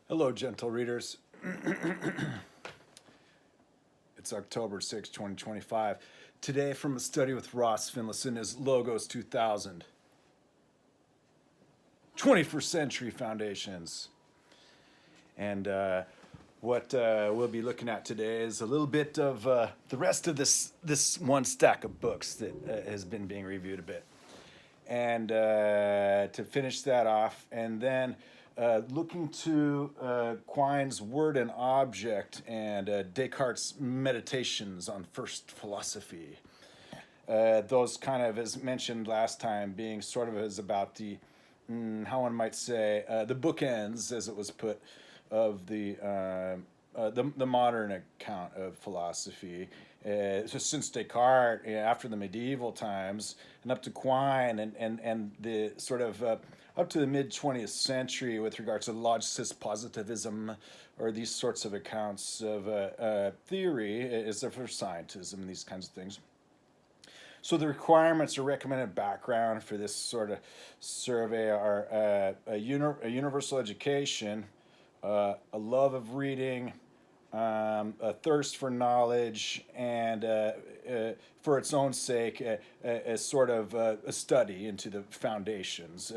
Hello, gentle readers. It's October 6, 2025. Today, from a study with Ross Finlayson, is Logos 2000, 21st Century Foundations. And what we'll be looking at today is a little bit of the rest of this one stack of books that has been being reviewed a bit. And to finish that off, and then looking to Quine's Word and Object and Descartes' Meditations on First Philosophy. Those kind of, as mentioned last time, being sort of as about the, how one might say, the bookends, as it was put, of the modern account of philosophy. So since Descartes, after the medieval times, and up to Quine, and the sort of up to the mid-20th century with regards to logicist positivism, or these sorts of accounts of theory, is for scientism and these kinds of things. So the requirements or recommended background for this sort of survey are a universal education, a love of reading, a thirst for knowledge, and for its own sake, a sort of a study into the foundations.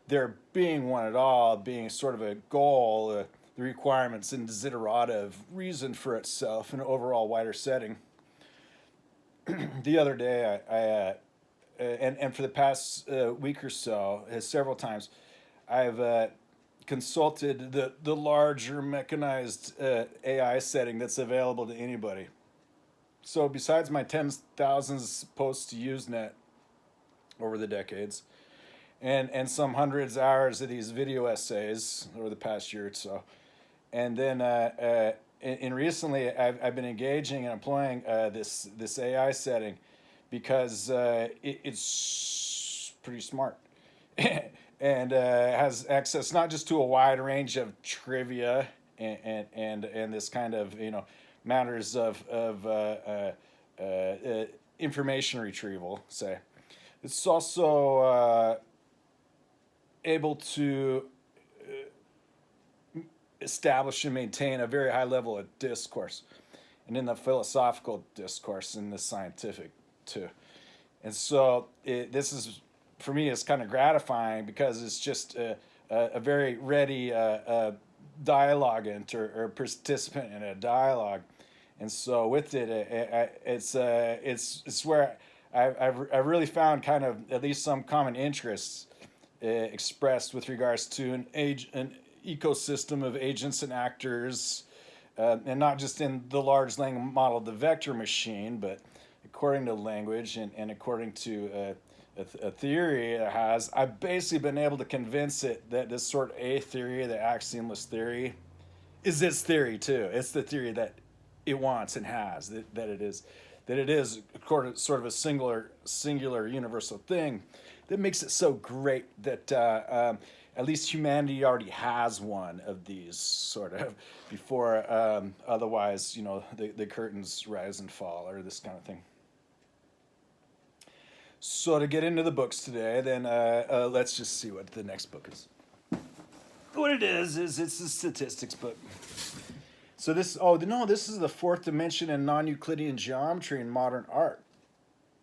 There being one at all, being sort of a goal, the requirements and desiderata of reason for itself in an overall wider setting. The other day, and for the past week or so, several times, I've consulted the larger mechanized AI setting that's available to anybody. So besides my 10,000 posts to Usenet over the decades, and some hundreds of hours of these video essays over the past year or so, and then in recently I've been engaging and employing this AI setting because it's pretty smart. And has access not just to a wide range of trivia and this kind of matters of information retrieval. Say, it's also able to establish and maintain a very high level of discourse, and in the philosophical discourse, and the scientific too. And so this is, for me, it's kind of gratifying because it's just a very ready dialogant or participant in a dialogue, and so with it, it's where I've really found kind of at least some common interests expressed with regards to an ecosystem of agents and actors, and not just in the large language model, the vector machine, but according to language and according to a theory it has. I've basically been able to convince it that this sort of A theory, the axiomless theory, is its theory too. It's the theory that it wants and has, that it is sort of a singular universal thing that makes it so great that at least humanity already has one of these sort of before otherwise the curtains rise and fall or this kind of thing. So to get into the books today, then let's just see what the next book is. What it is it's a statistics book. So this is the fourth dimension in non-Euclidean geometry in modern art.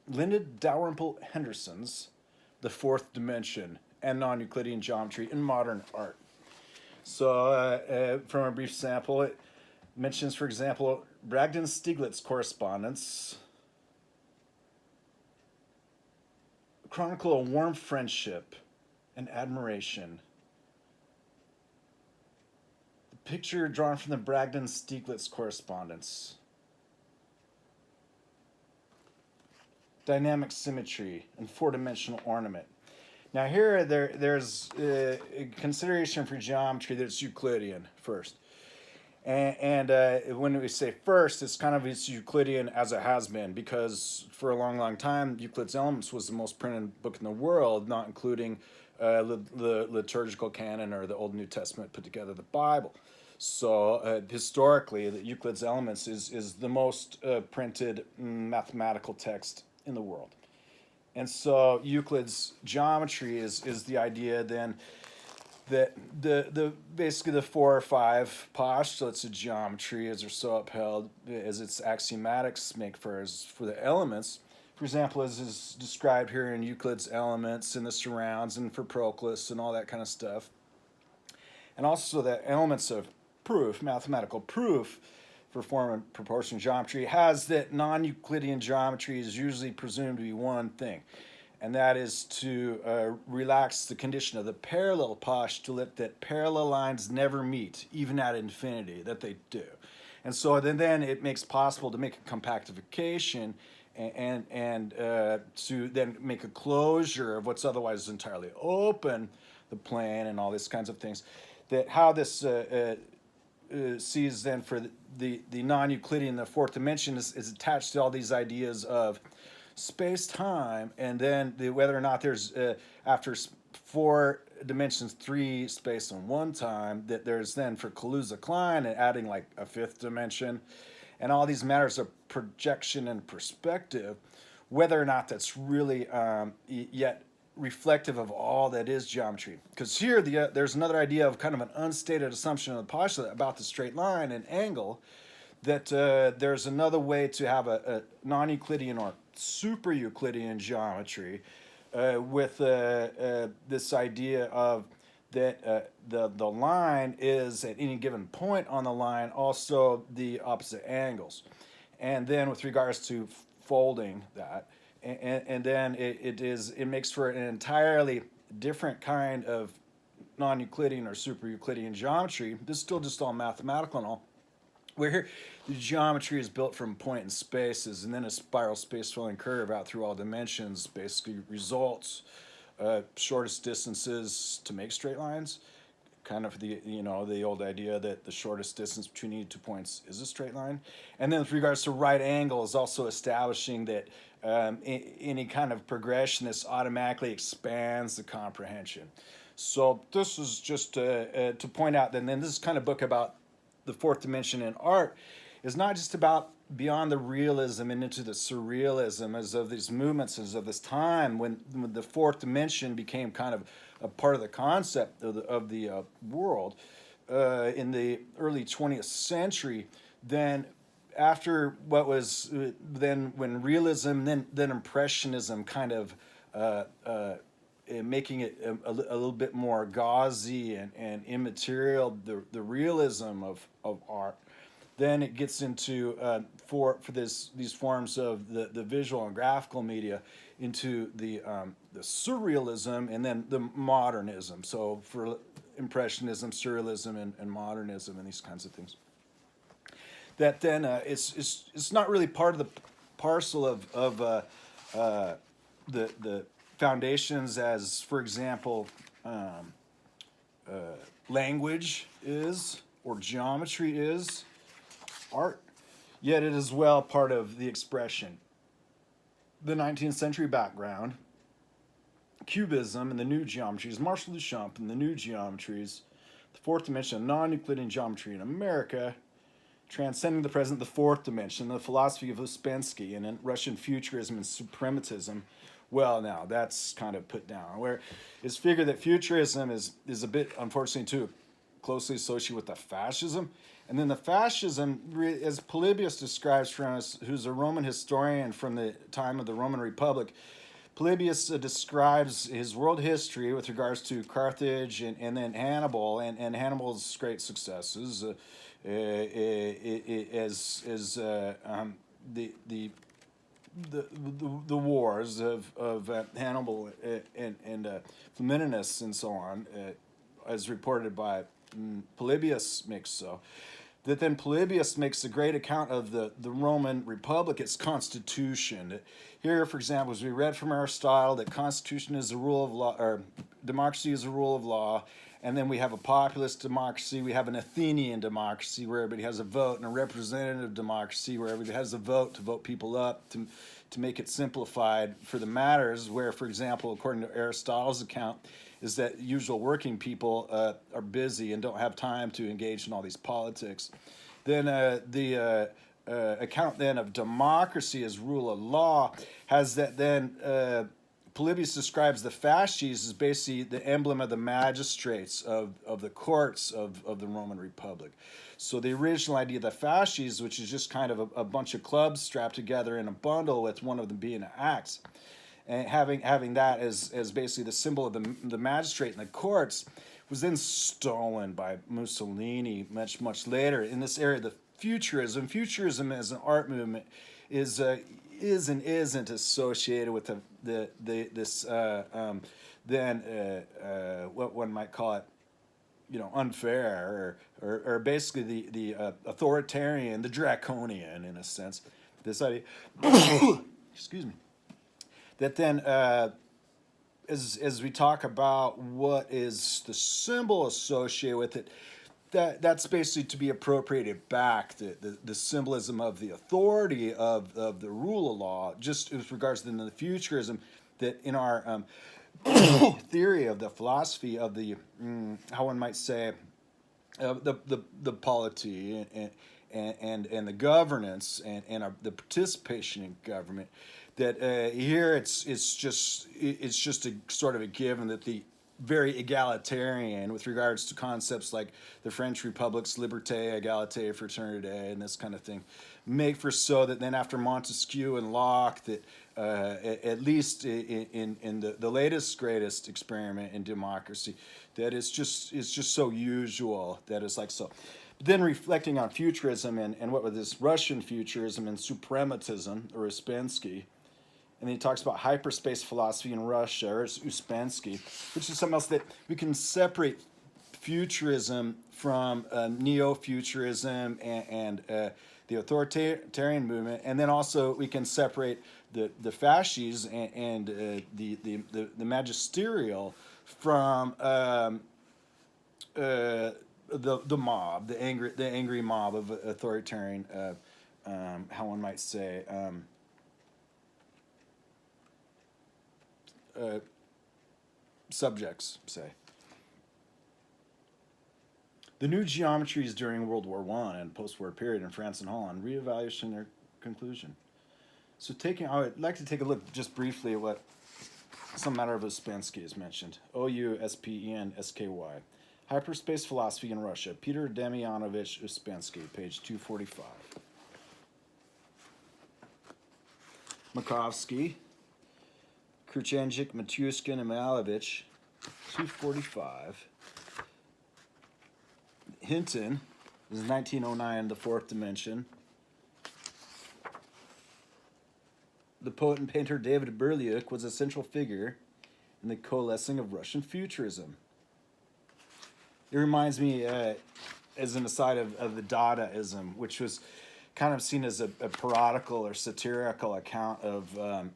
Linda Dalrymple Henderson's The Fourth Dimension and Non-Euclidean Geometry in Modern Art. So from a brief sample, it mentions, for example, Bragdon-Stiglitz correspondence, chronicle a warm friendship and admiration. The picture drawn from the Bragdon-Stiglitz correspondence. Dynamic symmetry and four-dimensional ornament. Now here there's a consideration for geometry that's Euclidean first. And when we say first, it's Euclidean as it has been, because for a long time, Euclid's Elements was the most printed book in the world, not including the liturgical canon or the Old New Testament put together, the Bible. So historically, the Euclid's Elements is the most printed mathematical text in the world. And so Euclid's geometry is the idea then that the basically the 4 or 5 postulates of geometry, as are so upheld as its axiomatics make for the elements, for example, as is described here in Euclid's Elements and the Surrounds and for Proclus and all that kind of stuff, and also the elements of proof, mathematical proof for form and proportion geometry, has that non-Euclidean geometry is usually presumed to be one thing, and that is to relax the condition of the parallel postulate that parallel lines never meet, even at infinity, that they do. And so then it makes possible to make a compactification and to then make a closure of what's otherwise entirely open, the plane and all these kinds of things. That how this sees then for the non-Euclidean, the fourth dimension is attached to all these ideas of space-time, and then whether or not there's after 4 dimensions 3 space and 1 time, that there's then for Kaluza-Klein and adding like a 5th dimension, and all these matters of projection and perspective, whether or not that's really yet reflective of all that is geometry. Because here there's another idea of kind of an unstated assumption of the postulate about the straight line and angle, that there's another way to have a non-Euclidean or super-Euclidean geometry with this idea of that the line is at any given point on the line also the opposite angles. And then with regards to folding that, and then it makes for an entirely different kind of non-Euclidean or super-Euclidean geometry. This is still just all mathematical and all, where here the geometry is built from point and spaces, and then a spiral space-filling curve out through all dimensions basically results shortest distances to make straight lines. Kind of the old idea that the shortest distance between any 2 points is a straight line. And then with regards to right angles, also establishing that any kind of progression, this automatically expands the comprehension. So this is just to point out that then this kind of book about the fourth dimension in art is not just about beyond the realism and into the surrealism as of these movements, as of this time when the fourth dimension became kind of a part of the concept of the world in the early 20th century. Then after what was then when realism, then impressionism kind of making it a little bit more gauzy and immaterial, the realism of art. Then it gets into for these forms of the visual and graphical media into the surrealism and then the modernism. So for impressionism, surrealism, and modernism and these kinds of things. That then it's not really part of the parcel of the foundations as, for example, language is or geometry is. Art, yet it is well part of the expression. The 19th century background, Cubism and the new geometries, Marshall Duchamp and the new geometries, the fourth dimension, non-Euclidean geometry in America, transcending the present, the fourth dimension, the philosophy of Ouspensky, and then Russian futurism and suprematism. Well, now that's kind of put down, where it's figured that futurism is a bit, unfortunately, too closely associated with the fascism. And then the fascism, as Polybius describes for us, who's a Roman historian from the time of the Roman Republic, Polybius describes his world history with regards to Carthage and then Hannibal and Hannibal's great successes as the wars of Hannibal and Flamininus and so on, as reported by Polybius makes so. That then Polybius makes a great account of the Roman Republic, its constitution. Here, for example, as we read from Aristotle, that constitution is the rule of law, or democracy is the rule of law, and then we have a populist democracy, we have an Athenian democracy where everybody has a vote, and a representative democracy where everybody has a vote to vote people up, to make it simplified for the matters, where, for example, according to Aristotle's account, is that usual working people are busy and don't have time to engage in all these politics. Then the account then of democracy as rule of law has that then Polybius describes the fasces as basically the emblem of the magistrates of the courts of the Roman Republic. So the original idea of the fasces, which is just kind of a bunch of clubs strapped together in a bundle with one of them being an axe, and having that as basically the symbol of the magistrate in the courts, was then stolen by Mussolini much later. In this area, the futurism as an art movement is and isn't associated with what one might call it, unfair or basically the authoritarian, the draconian in a sense. This idea, excuse me, that then as we talk about what is the symbol associated with it, that's basically to be appropriated back, the symbolism of the authority of the rule of law, just with regards to the futurism, that in our theory of the philosophy of the, how one might say, the polity and the governance and the participation in government, that here it's just a sort of a given that the very egalitarian with regards to concepts like the French Republic's liberté, égalité, fraternité, and this kind of thing, make for so that then after Montesquieu and Locke, that at least in the latest greatest experiment in democracy, that it's just so usual that it's like so. But then reflecting on futurism and what was this Russian futurism and suprematism, or Ouspensky. And then he talks about hyperspace philosophy in Russia, or Ouspensky, which is something else that we can separate futurism from neo-futurism and the authoritarian movement, and then also we can separate the fasces and the magisterial from the mob, the angry mob of authoritarian, how one might say. Subjects, say. The new geometries during World War I and post-war period in France and Holland reevaluation their conclusion. So I would like to take a look just briefly at what some matter of Ouspensky is mentioned. Ouspensky. Hyperspace Philosophy in Russia. Peter Demianovich Ouspensky, page 245. Makovsky. Kurchenchik, Matyushkin, and Malevich, 245. Hinton, this is 1909, The Fourth Dimension. The poet and painter David Berliuk was a central figure in the coalescing of Russian futurism. It reminds me, as an aside, of the dada-ism, which was kind of seen as a parodical or satirical account of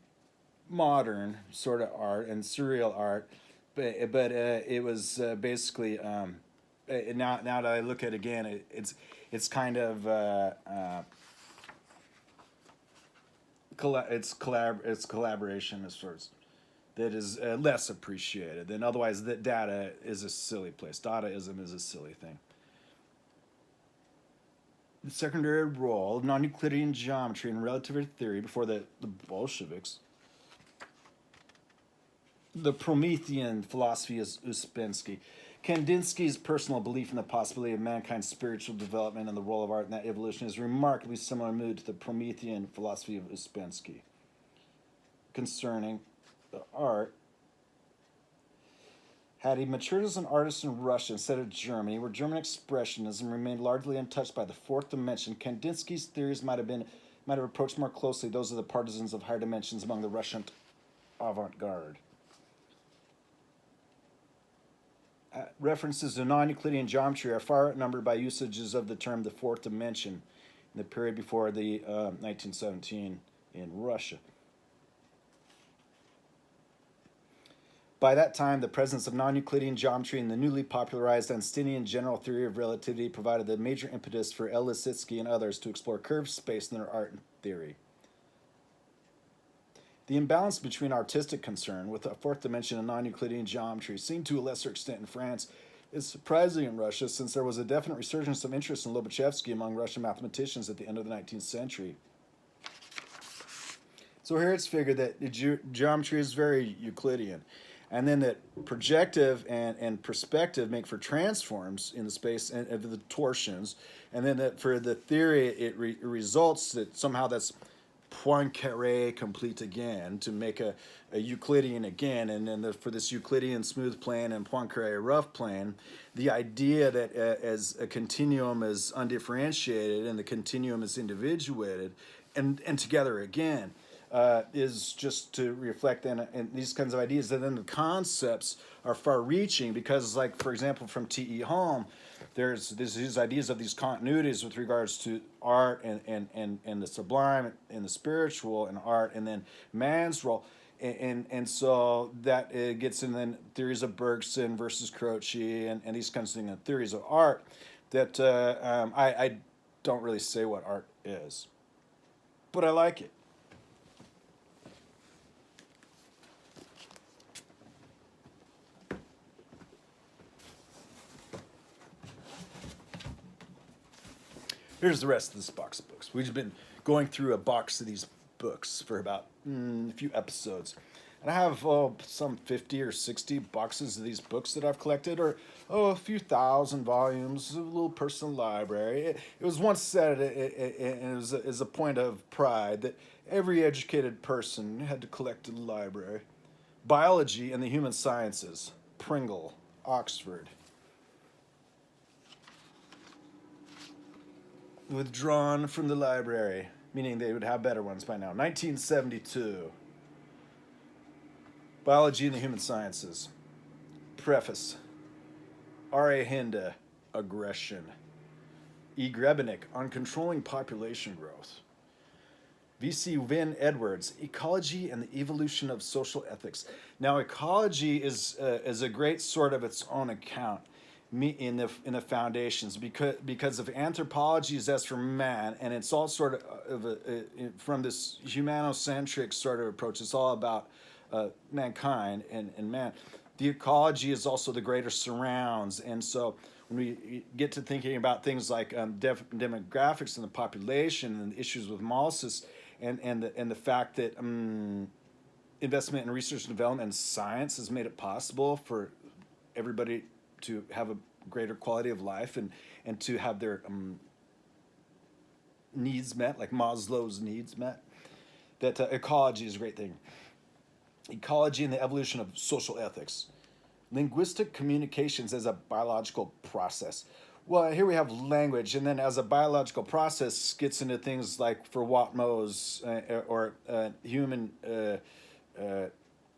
modern sort of art and surreal art, but it was basically now that I look at it again, it's kind of it's collaboration of sorts that is less appreciated than otherwise. That data is a silly place. Dadaism is a silly thing. The secondary role of non-Euclidean geometry and relativity theory before the Bolsheviks. The Promethean philosophy is Ouspensky. Kandinsky's personal belief in the possibility of mankind's spiritual development and the role of art in that evolution is remarkably similar in mood to the Promethean philosophy of Ouspensky. Concerning the art, had he matured as an artist in Russia instead of Germany, where German expressionism remained largely untouched by the fourth dimension, Kandinsky's theories might have approached more closely those of the partisans of higher dimensions among the Russian avant-garde. References to non-Euclidean geometry are far outnumbered by usages of the term the fourth dimension in the period before the 1917 in Russia. By that time, the presence of non-Euclidean geometry in the newly popularized Einsteinian general theory of relativity provided the major impetus for L. Lissitzky and others to explore curved space in their art and theory. The imbalance between artistic concern with the fourth dimension and non-Euclidean geometry, seen to a lesser extent in France, is surprising in Russia since there was a definite resurgence of interest in Lobachevsky among Russian mathematicians at the end of the 19th century. So here it's figured that the geometry is very Euclidean. And then that projective and perspective make for transforms in the space and the torsions. And then that for the theory, it results that somehow that's Poincare complete again to make a Euclidean again. And then for this Euclidean smooth plane and Poincare rough plane, the idea that as a continuum is undifferentiated and the continuum is individuated and together again, is just to reflect in these kinds of ideas. And then the concepts are far-reaching because, like, for example, from T.E. Halm, there's these ideas of these continuities with regards to art and the sublime and the spiritual and art, and then man's role. And so that gets in then theories of Bergson versus Croce and these kinds of things, and theories of art that I don't really say what art is, but I like it. Here's the rest of this box of books. We've been going through a box of these books for about a few episodes. And I have some 50 or 60 boxes of these books that I've collected, or a few thousand volumes, a little personal library. It was once said, and it was as a point of pride, that every educated person had to collect a library. Biology and the Human Sciences, Pringle, Oxford. Withdrawn from the library, meaning they would have better ones by now. 1972. Biology and the Human Sciences. Preface. R.A. Hinde, Aggression. E. Grebenik, on Controlling Population Growth. V.C. Wynne Edwards, Ecology and the Evolution of Social Ethics. Now, ecology is a great sort of its own account in the foundations because of anthropology is as for man, and it's all sort of from this humanocentric sort of approach. It's all about mankind and man. The ecology is also the greater surrounds, and so when we get to thinking about things like demographics and the population and the issues with Malthus and the fact that investment in research and development and science has made it possible for everybody to have a greater quality of life and to have their needs met, like Maslow's needs met, that ecology is a great thing. Ecology and the evolution of social ethics. Linguistic communications as a biological process. Well, here we have language, and then as a biological process gets into things like for Whatmough's or human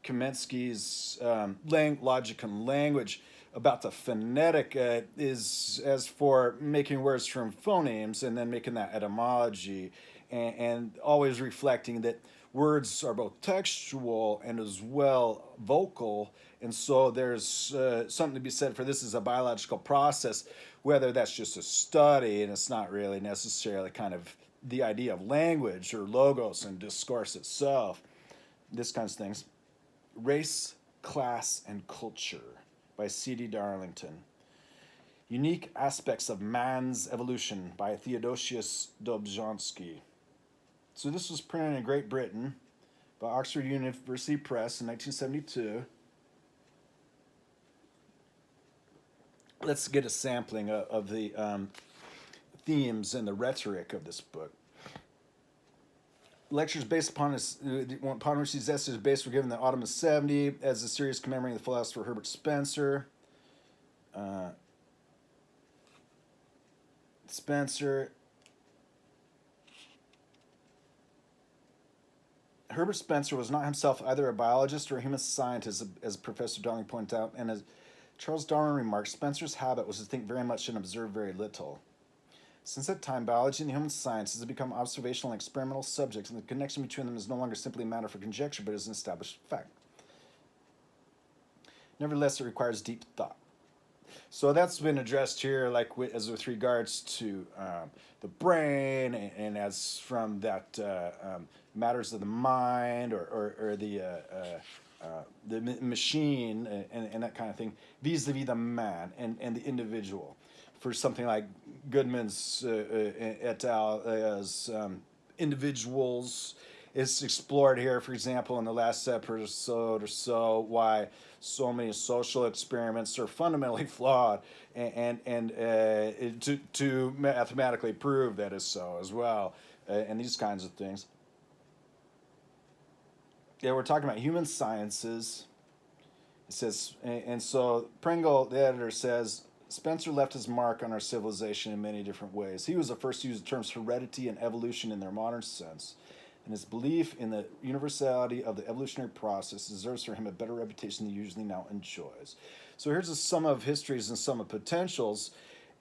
Kaminsky's logic and language about the phonetic is as for making words from phonemes and then making that etymology and always reflecting that words are both textual and as well vocal, and so there's something to be said for this as a biological process, whether that's just a study and it's not really necessarily kind of the idea of language or logos and discourse itself, this kinds of things. Race, Class, and Culture by C.D. Darlington. Unique Aspects of Man's Evolution by Theodosius Dobzhansky. So this was printed in Great Britain by Oxford University Press in 1972. Let's get a sampling of the themes and the rhetoric of this book. Lectures based upon which these essays based were given in the autumn of 70 as a series commemorating the philosopher Herbert Spencer. Herbert Spencer was not himself either a biologist or a human scientist, as Professor Darling pointed out, and as Charles Darwin remarked, Spencer's habit was to think very much and observe very little. Since that time, biology and the human sciences have become observational and experimental subjects, and the connection between them is no longer simply a matter for conjecture, but is an established fact. Nevertheless, it requires deep thought. So that's been addressed here, like as with regards to the brain, and as from that matters of the mind or the machine and that kind of thing, vis-a-vis the man and the individual. For something like Goodman's et al. As individuals it's explored here, for example, in the last episode or so, why so many social experiments are fundamentally flawed, and to mathematically prove that is so as well, and these kinds of things. Yeah, we're talking about human sciences. It says, and so Pringle, the editor, says Spencer left his mark on our civilization in many different ways. He was the first to use the terms heredity and evolution in their modern sense, and his belief in the universality of the evolutionary process deserves for him a better reputation than he usually now enjoys. So here's a sum of histories and sum of potentials,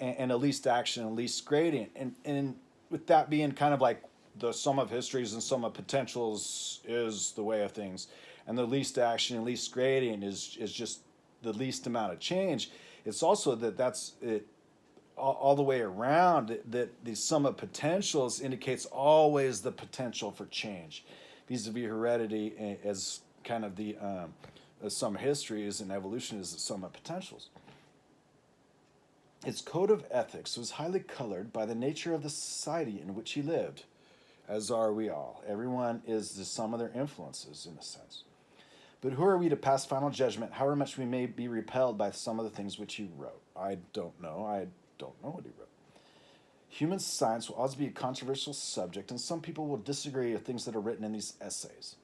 and a least action and least gradient. And with that being kind of like the sum of histories and sum of potentials is the way of things, and the least action and least gradient is just the least amount of change. It's also that's it all the way around, that the sum of potentials indicates always the potential for change, vis-a-vis heredity as kind of the sum of histories, and evolution is the sum of potentials. Its code of ethics was highly colored by the nature of the society in which he lived, as are we all. Everyone is the sum of their influences, in a sense. But who are we to pass final judgment, however much we may be repelled by some of the things which he wrote? I don't know. I don't know what he wrote. Human science will always be a controversial subject, and some people will disagree with things that are written in these essays.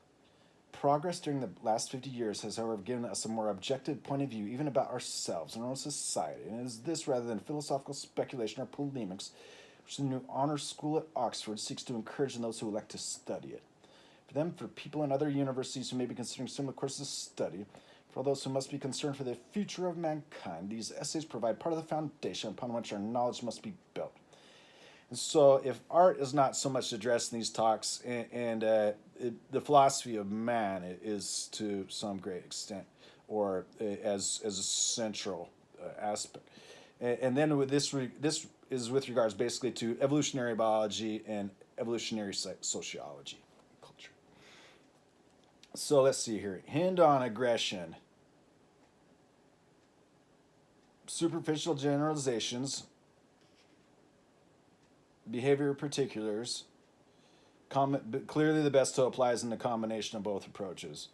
Progress during the last 50 years has, however, given us a more objective point of view, even about ourselves and our own society, and it is this rather than philosophical speculation or polemics, which the new honor school at Oxford seeks to encourage in those who elect to study it. For them, for people in other universities who may be considering similar courses of study, for all those who must be concerned for the future of mankind, these essays provide part of the foundation upon which our knowledge must be built. And so if art is not so much addressed in these talks, and the philosophy of man is to some great extent, or as a central aspect. And then with this is with regards basically to evolutionary biology and evolutionary sociology, culture. So let's see here. Hint on aggression. Superficial generalizations, behavior particulars, but clearly the best to apply is in the combination of both approaches.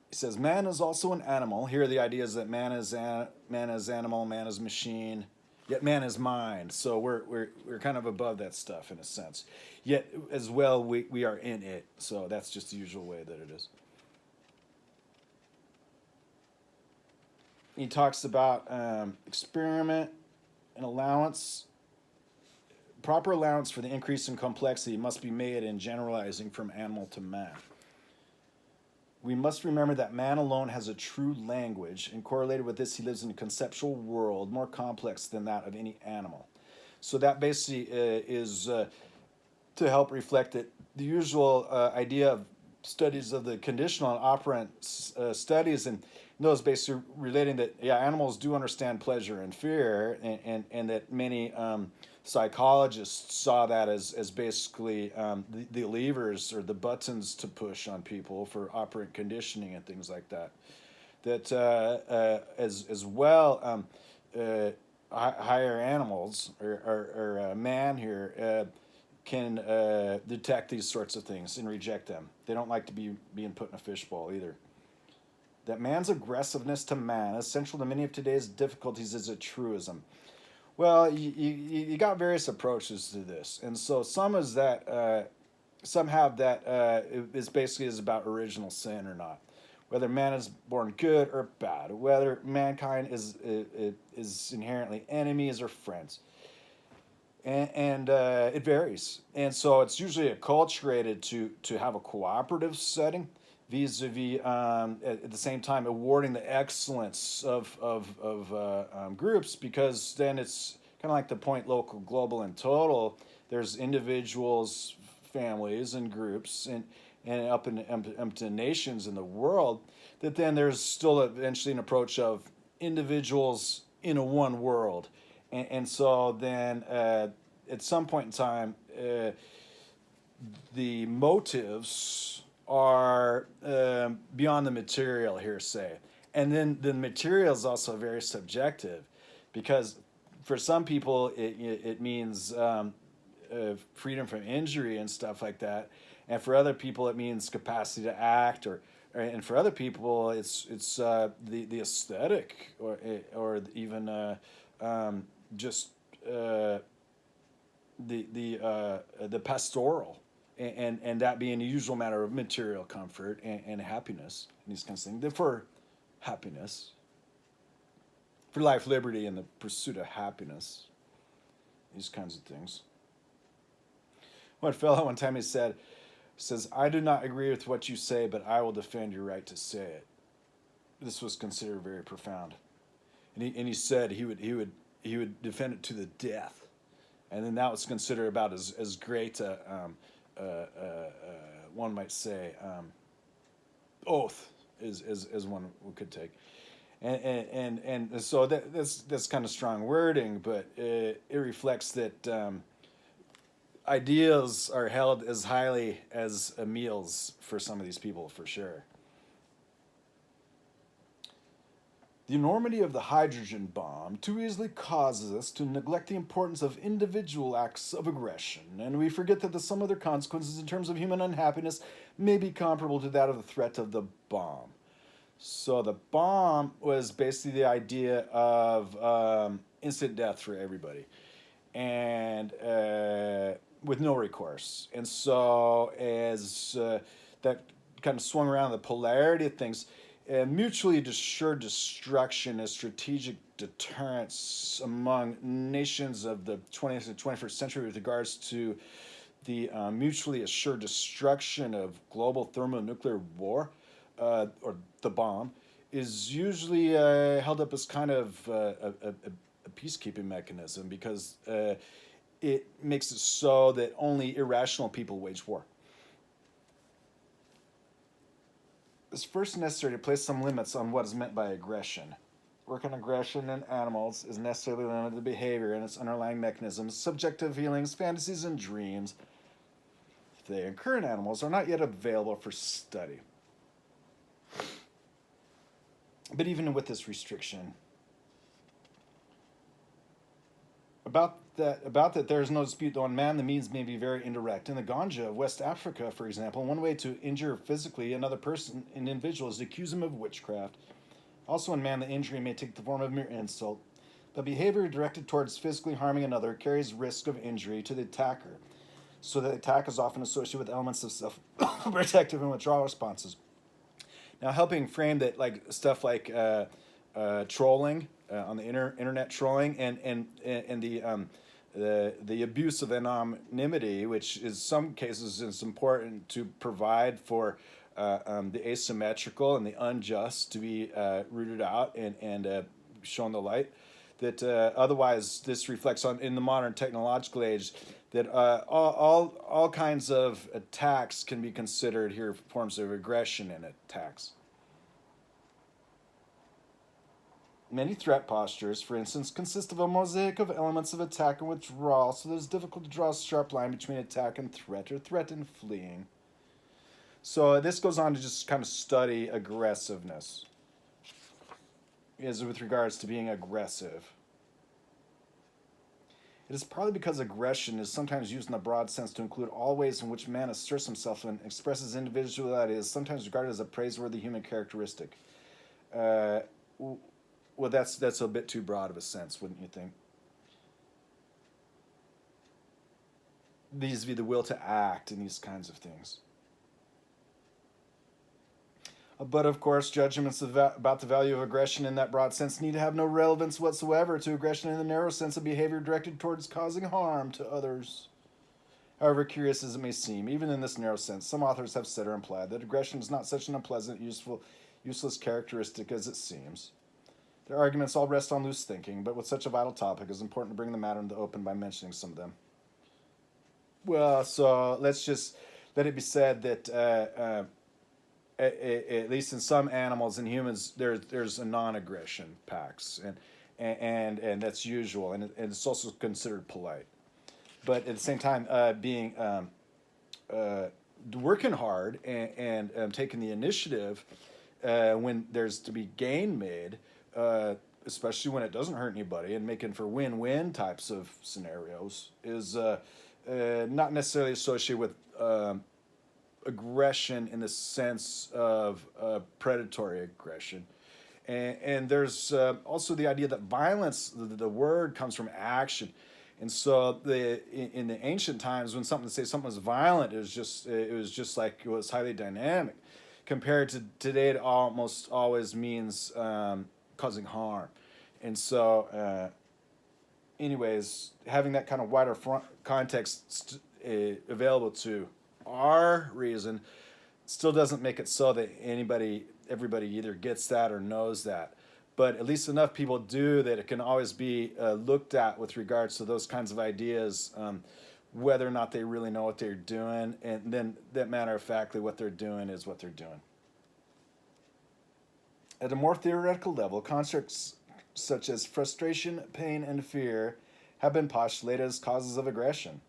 He says, man is also an animal. Here are the ideas that man is animal, man is machine, yet man is mind. So we're kind of above that stuff in a sense. Yet as well we are in it. So that's just the usual way that it is. He talks about experiment and allowance. Proper allowance for the increase in complexity must be made in generalizing from animal to man. We must remember that man alone has a true language, and correlated with this, he lives in a conceptual world more complex than that of any animal. So that basically is to help reflect that the usual idea of studies of the conditional and operant studies, and those basically relating that, animals do understand pleasure and fear, and that many psychologists saw that as basically the levers or the buttons to push on people for operant conditioning and things like that. That as well, higher animals or man here can detect these sorts of things and reject them. They don't like to be being put in a fishbowl either. That man's aggressiveness to man, essential to many of today's difficulties, is a truism. Well, you got various approaches to this, and so some is that some have that it's basically is about original sin or not, whether man is born good or bad, whether mankind is inherently enemies or friends, and it varies, and so it's usually acculturated to have a cooperative setting, vis-a-vis at the same time awarding the excellence of groups, because then it's kind of like the point, local, global, and total. There's individuals, families, and groups, and up into nations in the world, that then there's still eventually an approach of individuals in a one world. And so then at some point in time, the motives are beyond the material hearsay. And then the material is also very subjective, because for some people it means freedom from injury and stuff like that. And for other people, it means capacity to act, and for other people, it's the aesthetic, or even just the pastoral, and that being the usual matter of material comfort and happiness, and these kinds of things. For happiness, for life, liberty, and the pursuit of happiness, these kinds of things. One fellow one time says, "I do not agree with what you say, but I will defend your right to say it." This was considered very profound, and he said he would defend it to the death, and then that was considered about as great one might say oath as one could take. And so that's kind of strong wording, but it reflects that ideals are held as highly as meals for some of these people, for sure. The enormity of the hydrogen bomb too easily causes us to neglect the importance of individual acts of aggression, and we forget that the sum of their consequences in terms of human unhappiness may be comparable to that of the threat of the bomb. So the bomb was basically the idea of instant death for everybody, and with no recourse. And so as that kind of swung around the polarity of things, mutually assured destruction as strategic deterrence among nations of the 20th and 21st century with regards to the mutually assured destruction of global thermonuclear war, or the bomb, is usually held up as kind of a peacekeeping mechanism, because it makes it so that only irrational people wage war. It's first necessary to place some limits on what is meant by aggression. Work on aggression in animals is necessarily limited to behavior and its underlying mechanisms, subjective feelings, fantasies, and dreams. If they occur in animals, are not yet available for study. But even with this restriction, about that there is no dispute, though on man the means may be very indirect. In the Ganja of West Africa, for example, one way to injure physically another person, an individual, is to accuse him of witchcraft. Also in man, the injury may take the form of mere insult, but behavior directed towards physically harming another carries risk of injury to the attacker, so the attack is often associated with elements of self-protective and withdrawal responses. Now, helping frame that, like stuff like trolling on the internet, trolling, and the abuse of anonymity, which is some cases is important to provide for the asymmetrical and the unjust to be rooted out and shown the light. That otherwise this reflects on in the modern technological age that all kinds of attacks can be considered here forms of aggression and attacks. Many threat postures, for instance, consist of a mosaic of elements of attack and withdrawal, so that it's difficult to draw a sharp line between attack and threat, or threat and fleeing. So this goes on to just kind of study aggressiveness, is with regards to being aggressive. It is partly because aggression is sometimes used in a broad sense to include all ways in which man asserts himself and expresses individuality, is sometimes regarded as a praiseworthy human characteristic. Well, that's a bit too broad of a sense, wouldn't you think? These be the will to act and these kinds of things. But of course, judgments about the value of aggression in that broad sense need to have no relevance whatsoever to aggression in the narrow sense of behavior directed towards causing harm to others. However curious as it may seem, even in this narrow sense, some authors have said or implied that aggression is not such an unpleasant, useless characteristic as it seems. Their arguments all rest on loose thinking, but with such a vital topic, it is important to bring the matter into the open by mentioning some of them. Well, so let's just let it be said that at least in some animals and humans, there's a non-aggression pax, and that's usual, and it's also considered polite. But at the same time, being working hard and taking the initiative when there's to be gain made, especially when it doesn't hurt anybody, and making for win-win types of scenarios, is not necessarily associated with aggression in the sense of predatory aggression. And there's also the idea that violence, the word comes from action. And so in the ancient times, when something was violent, it was just like it was highly dynamic. Compared to today, it almost always means causing harm. And so, anyways, having that kind of wider context available to our reason still doesn't make it so that everybody either gets that or knows that. But at least enough people do that it can always be looked at with regards to those kinds of ideas, whether or not they really know what they're doing. And then that matter of factly, what they're doing is what they're doing. At a more theoretical level, constructs such as frustration, pain, and fear have been postulated as causes of aggression.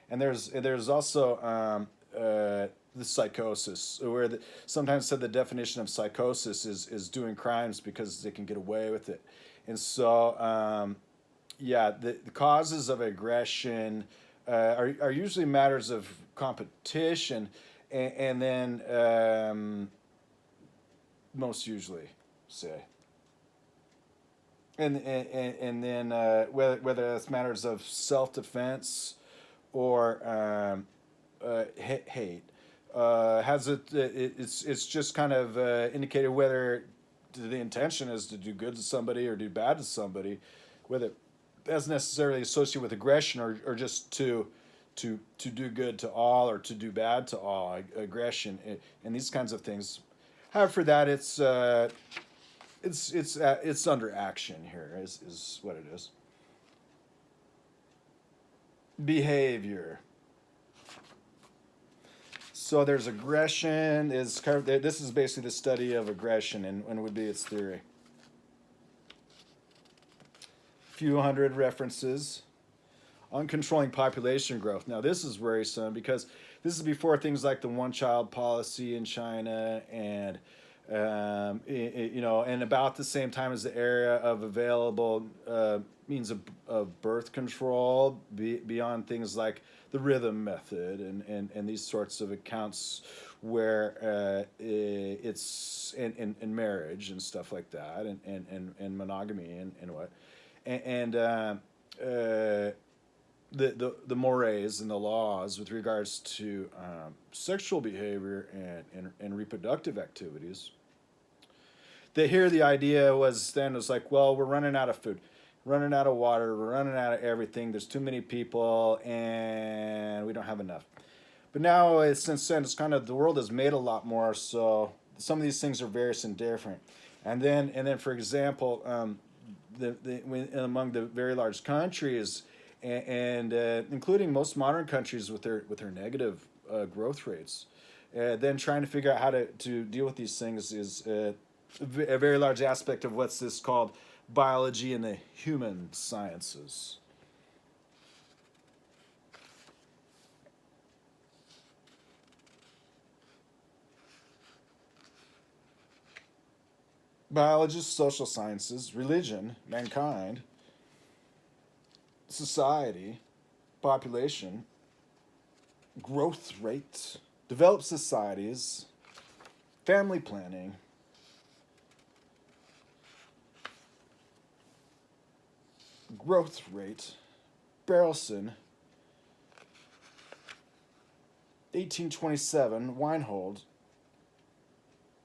And there's also the psychosis, where sometimes said the definition of psychosis is doing crimes because they can get away with it. And so, the causes of aggression are usually matters of competition, and then most usually, say. And then whether that's matters of self-defense or hate, it's just kind of indicated whether the intention is to do good to somebody or do bad to somebody, whether that's necessarily associated with aggression or just to do good to all or to do bad to all, aggression and these kinds of things. However, for that it's under action here is what it is. Behavior. So there's aggression. This is basically the study of aggression and would be its theory. Few hundred references on controlling population growth. Now this is worrisome because this is before things like the one-child policy in China and and about the same time as the era of available means of birth control beyond things like the rhythm method and these sorts of accounts where it's in marriage and stuff like that and monogamy and what and the mores and the laws with regards to sexual behavior and reproductive activities. The idea was like, well, we're running out of food, running out of water, we're running out of everything. There's too many people, and we don't have enough. But now, since then, it's kind of the world has made a lot more. So some of these things are various and different. And then, for example, among the very large countries, and including most modern countries with their negative growth rates, then trying to figure out how to deal with these things is a very large aspect of what's this called biology and the human sciences. Biologists, social sciences, religion, mankind, society, population, growth rate, developed societies, family planning, growth rate, Barrelson, 1827, Weinhold,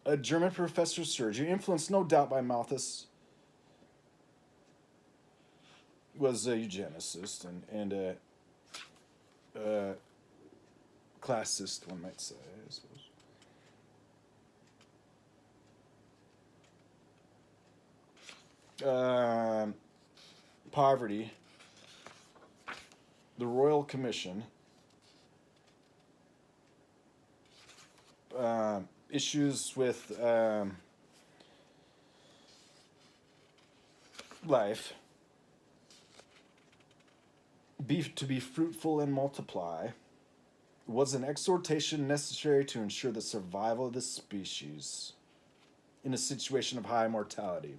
a German professor of surgery, influenced no doubt by Malthus, was a eugenicist and a classicist, one might say, I suppose. Poverty, the Royal Commission, issues with life, to be fruitful and multiply, was an exhortation necessary to ensure the survival of the species in a situation of high mortality.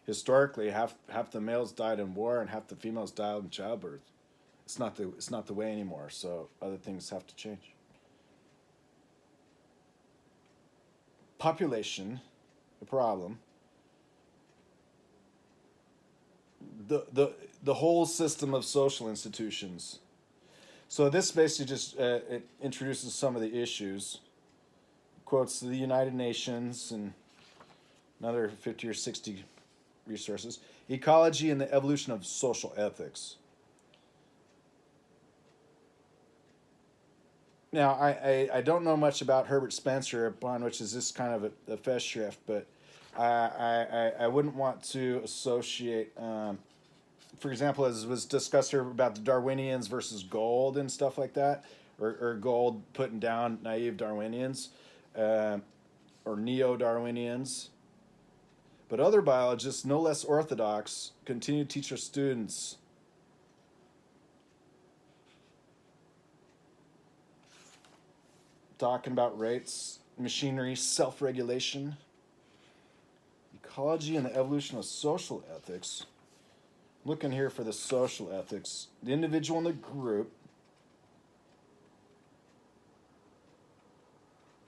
Historically, half the males died in war and half the females died in childbirth. it's not the way anymore. So other things have to change. Population, the problem. The whole system of social institutions. So this basically just it introduces some of the issues. Quotes the United Nations and another 50 or 60 resources. Ecology and the evolution of social ethics. Now, I don't know much about Herbert Spencer, upon which is this kind of a Festschrift, but I wouldn't want to associate, for example, as was discussed here about the Darwinians versus Gold and stuff like that, or Gold putting down naive Darwinians, or neo-Darwinians. But other biologists, no less orthodox, continue to teach their students talking about rates, machinery, self-regulation, ecology and the evolution of social ethics. Looking here for the social ethics, the individual and the group.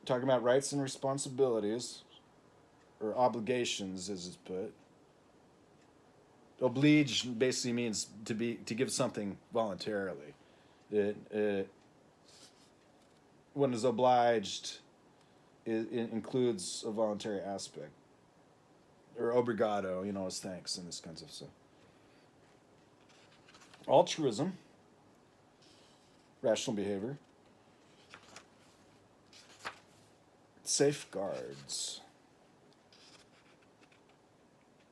Talking about rights and responsibilities, or obligations, as it's put. Oblige basically means to give something voluntarily. One is obliged, it includes a voluntary aspect. Or obrigado, is thanks and this kinds of stuff. Altruism, rational behavior. Safeguards.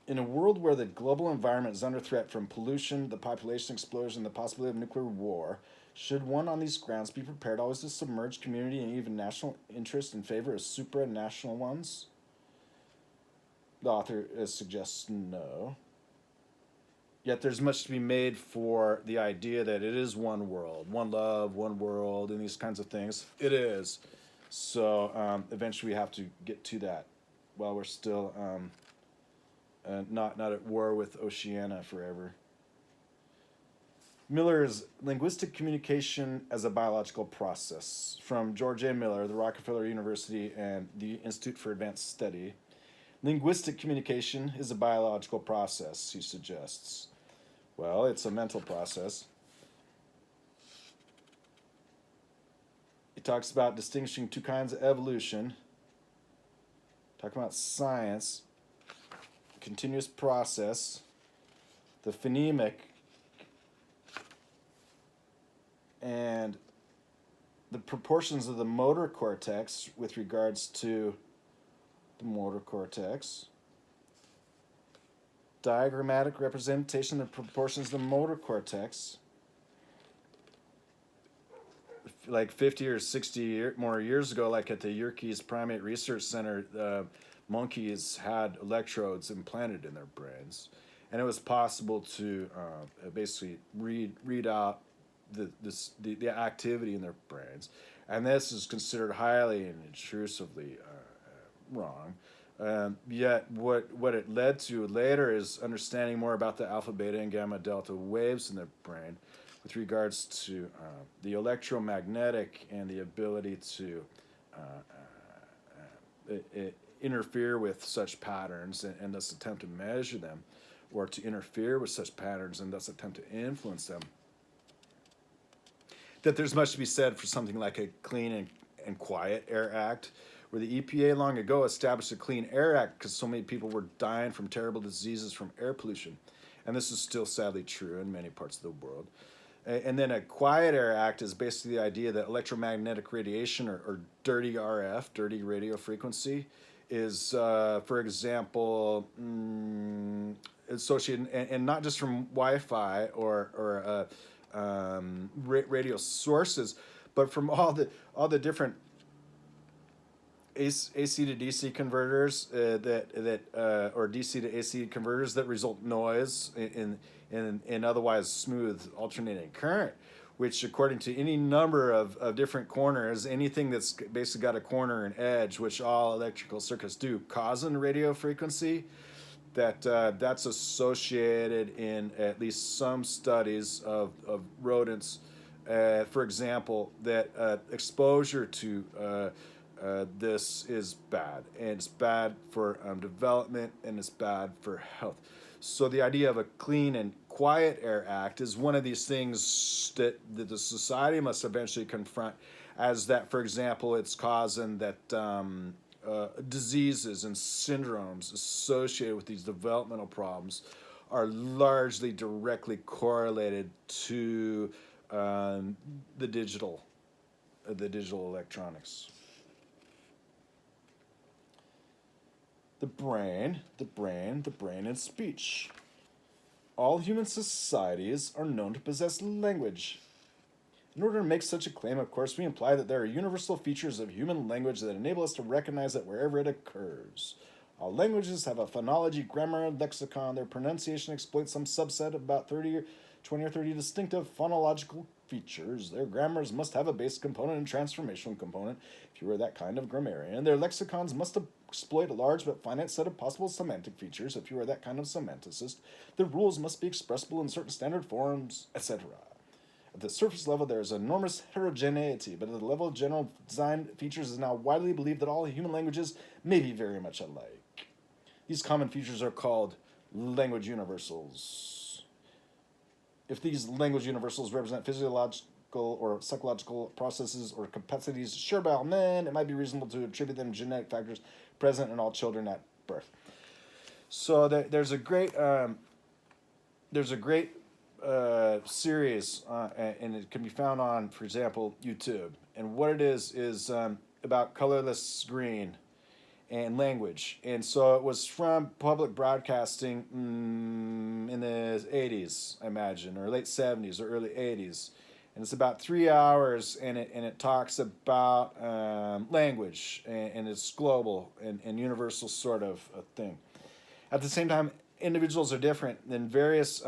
In a world where the global environment is under threat from pollution, the population explosion, and the possibility of nuclear war, should one on these grounds be prepared always to submerge community and even national interest in favor of supranational ones? The author suggests no. Yet there's much to be made for the idea that it is one world, one love, one world, and these kinds of things. It is. So eventually we have to get to that while we're still not at war with Oceania forever. Miller's Linguistic Communication as a Biological Process, from George A. Miller, the Rockefeller University, and the Institute for Advanced Study. Linguistic communication is a biological process, he suggests. Well, it's a mental process. He talks about distinguishing two kinds of evolution. Talking about science, continuous process, the phonemic, and the proportions of the motor cortex with regards to the motor cortex. Diagrammatic representation of the proportions of the motor cortex. Like 50 or 60 more years ago, like at the Yerkes Primate Research Center, monkeys had electrodes implanted in their brains. And it was possible to basically read out the activity in their brains, and this is considered highly and intrusively wrong. Yet what it led to later is understanding more about the alpha, beta, and gamma, delta waves in their brain with regards to the electromagnetic and the ability to interfere with such patterns and thus attempt to measure them, or to interfere with such patterns and thus attempt to influence them. That there's much to be said for something like a Clean and Quiet Air Act, where the EPA long ago established a Clean Air Act because so many people were dying from terrible diseases from air pollution. And this is still sadly true in many parts of the world. And then a Quiet Air Act is basically the idea that electromagnetic radiation, or dirty RF, dirty radio frequency, is, for example, associated, and not just from Wi-Fi or radio sources, but from all the different AC to DC converters or DC to AC converters that result noise in otherwise smooth alternating current, which according to any number of different corners, anything that's basically got a corner and edge, which all electrical circuits do, causing radio frequency, that that's associated in at least some studies of rodents. For example, that exposure to this is bad, and it's bad for development, and it's bad for health. So the idea of a clean and quiet air act is one of these things that the society must eventually confront, as that, for example, it's causing that diseases and syndromes associated with these developmental problems are largely directly correlated to the digital electronics. The brain and speech. All human societies are known to possess language. In order to make such a claim, of course, we imply that there are universal features of human language that enable us to recognize it wherever it occurs. All languages have a phonology, grammar, and lexicon. Their pronunciation exploits some subset of about 20 or 30 distinctive phonological features. Their grammars must have a base component and transformational component, if you were that kind of grammarian. Their lexicons must exploit a large but finite set of possible semantic features, if you are that kind of semanticist. The rules must be expressible in certain standard forms, etc. At the surface level, there is enormous heterogeneity, but at the level of general design features, it is now widely believed that all human languages may be very much alike. These common features are called language universals. If these language universals represent physiological or psychological processes or capacities shared by all men, it might be reasonable to attribute them to genetic factors present in all children at birth. So there's a great series, and it can be found on, for example, YouTube. And what it is about colorless green and language. And so it was from public broadcasting in the 80s, I imagine, or late 70s or early 80s. And it's about 3 hours, and it talks about language, and it's global and universal sort of a thing. At the same time, individuals are different in various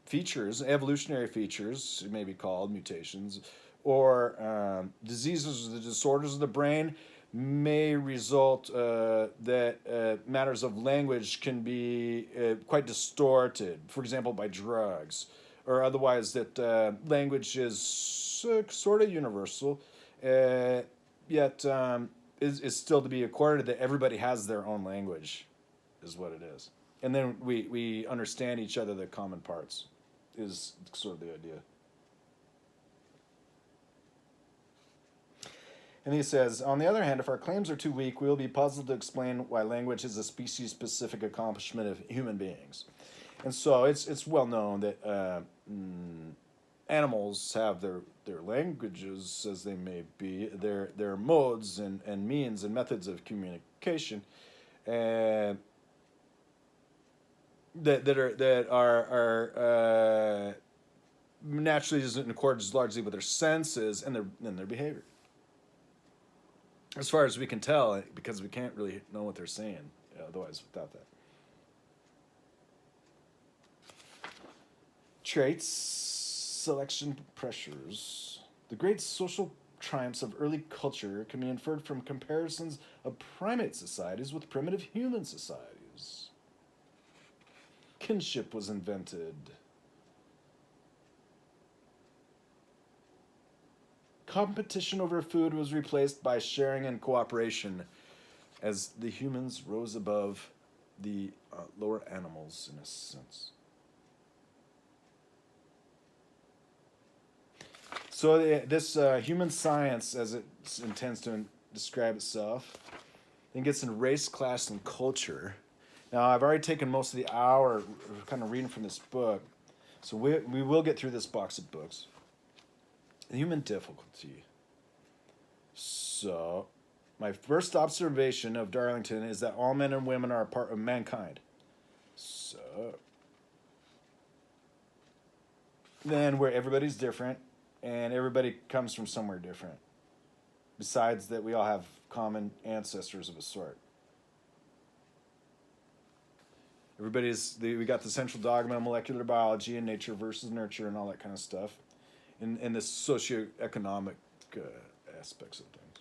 features, evolutionary features, it may be called mutations, or diseases or the disorders of the brain may result that matters of language can be quite distorted, for example, by drugs, or otherwise that language is sort of universal, yet is still to be accorded that everybody has their own language, is what it is. And then we understand each other, the common parts, is sort of the idea. And he says, on the other hand, if our claims are too weak, we will be puzzled to explain why language is a species-specific accomplishment of human beings. And so it's well known that animals have their languages, as they may be, their modes and means and methods of communication, and that are naturally in accordance largely with their senses and their behavior. As far as we can tell, because we can't really know what they're saying otherwise without that. Traits, selection pressures. The great social triumphs of early culture can be inferred from comparisons of primate societies with primitive human societies. Kinship was invented. Competition over food was replaced by sharing and cooperation as the humans rose above the lower animals, in a sense. So this human science, as it intends to describe itself, then gets into race, class, and culture. Now, I've already taken most of the hour kind of reading from this book, so we will get through this box of books. The human difficulty. So, my first observation of Darlington is that all men and women are a part of mankind. So, then where everybody's different, and everybody comes from somewhere different. Besides that, we all have common ancestors of a sort. We got the central dogma of molecular biology and nature versus nurture and all that kind of stuff. In the socioeconomic aspects of things.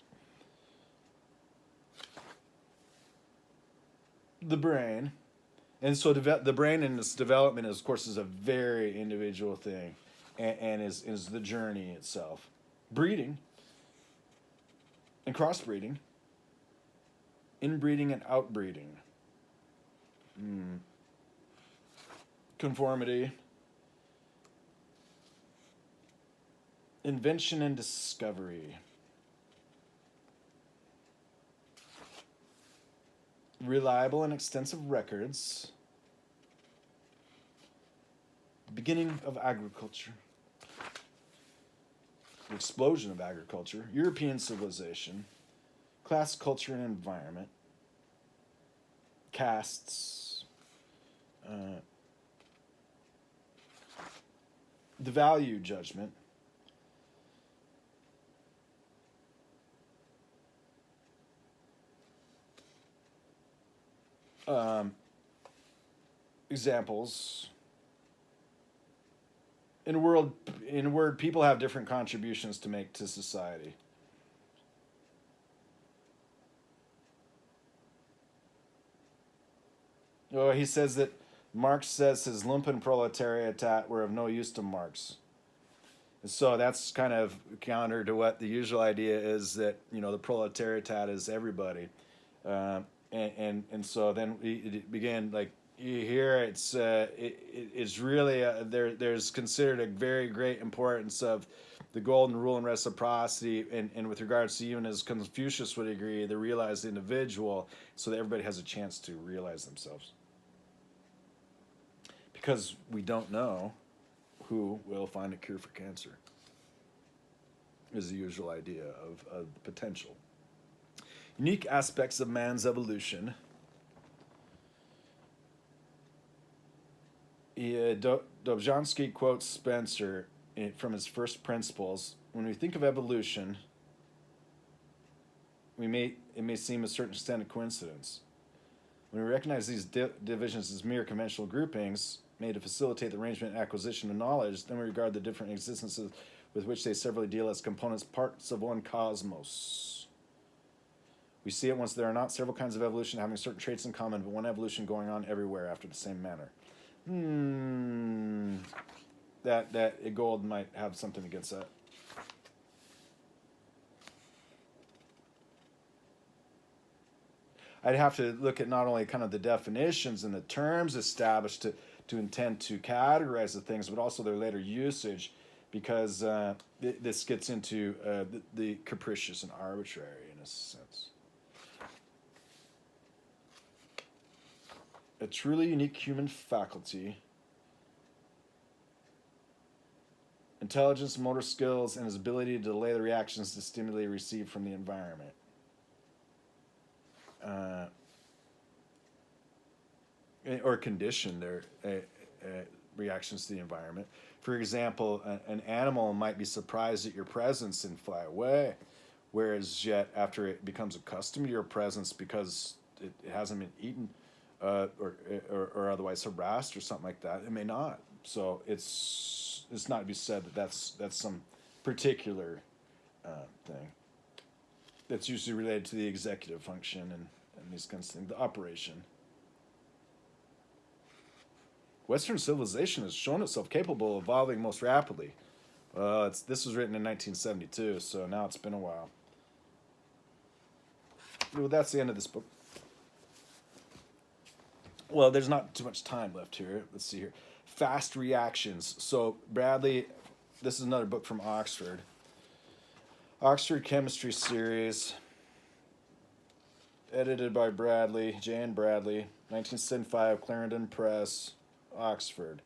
The brain. And so the brain in its development, of course, is a very individual thing, and is the journey itself. Breeding and crossbreeding, inbreeding and outbreeding, conformity, invention and discovery, reliable and extensive records, the beginning of agriculture, the explosion of agriculture, European civilization, class, culture, and environment, castes, the value judgment, examples. In a word, people have different contributions to make to society. Oh, he says that Marx says his lumpen proletariat were of no use to Marx. So that's kind of counter to what the usual idea is, that the proletariat is everybody, and so then it began, like you hear, it's really there's considered a very great importance of the golden rule and reciprocity, and with regards to, even as Confucius would agree, the realized individual, so that everybody has a chance to realize themselves, because we don't know who will find a cure for cancer, is the usual idea of the potential. Unique aspects of man's evolution. Dobzhansky quotes Spencer from his First Principles. When we think of evolution, it may seem a certain extent a coincidence. When we recognize these divisions as mere conventional groupings made to facilitate the arrangement and acquisition of knowledge, then we regard the different existences with which they severally deal as components, parts of one cosmos. We see it once there are not several kinds of evolution having certain traits in common, but one evolution going on everywhere after the same manner. That Gold might have something against that. I'd have to look at not only kind of the definitions and the terms established to intend to categorize the things, but also their later usage, because this gets into the capricious and arbitrary in a sense. A truly unique human faculty, intelligence, motor skills, and his ability to delay the reactions to stimuli received from the environment. Or condition their reactions to the environment. For example, an animal might be surprised at your presence and fly away, whereas yet after it becomes accustomed to your presence because it hasn't been eaten or otherwise harassed or something like that, it may not. So it's not to be said that that's some particular thing. That's usually related to the executive function and these kinds of things, the operation. Western civilization has shown itself capable of evolving most rapidly. This was written in 1972, so now it's been a while. Well, that's the end of this book. Well, there's not too much time left here. Let's see here. Fast reactions. So Bradley, this is another book from Oxford. Oxford Chemistry Series, edited by Bradley, J.N. Bradley, 1975, Clarendon Press, Oxford.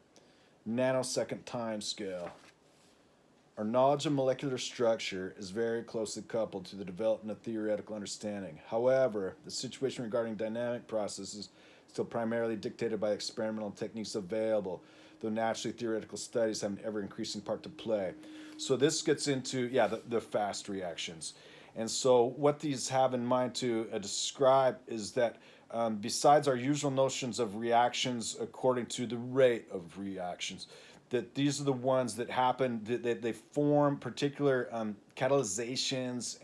Nanosecond time scale. Our knowledge of molecular structure is very closely coupled to the development of theoretical understanding. However, the situation regarding dynamic processes is still primarily dictated by experimental techniques available, though naturally theoretical studies have an ever-increasing part to play. So this gets into, the fast reactions. And so what these have in mind to describe is that besides our usual notions of reactions according to the rate of reactions, that these are the ones that happen, that they form particular catalyzations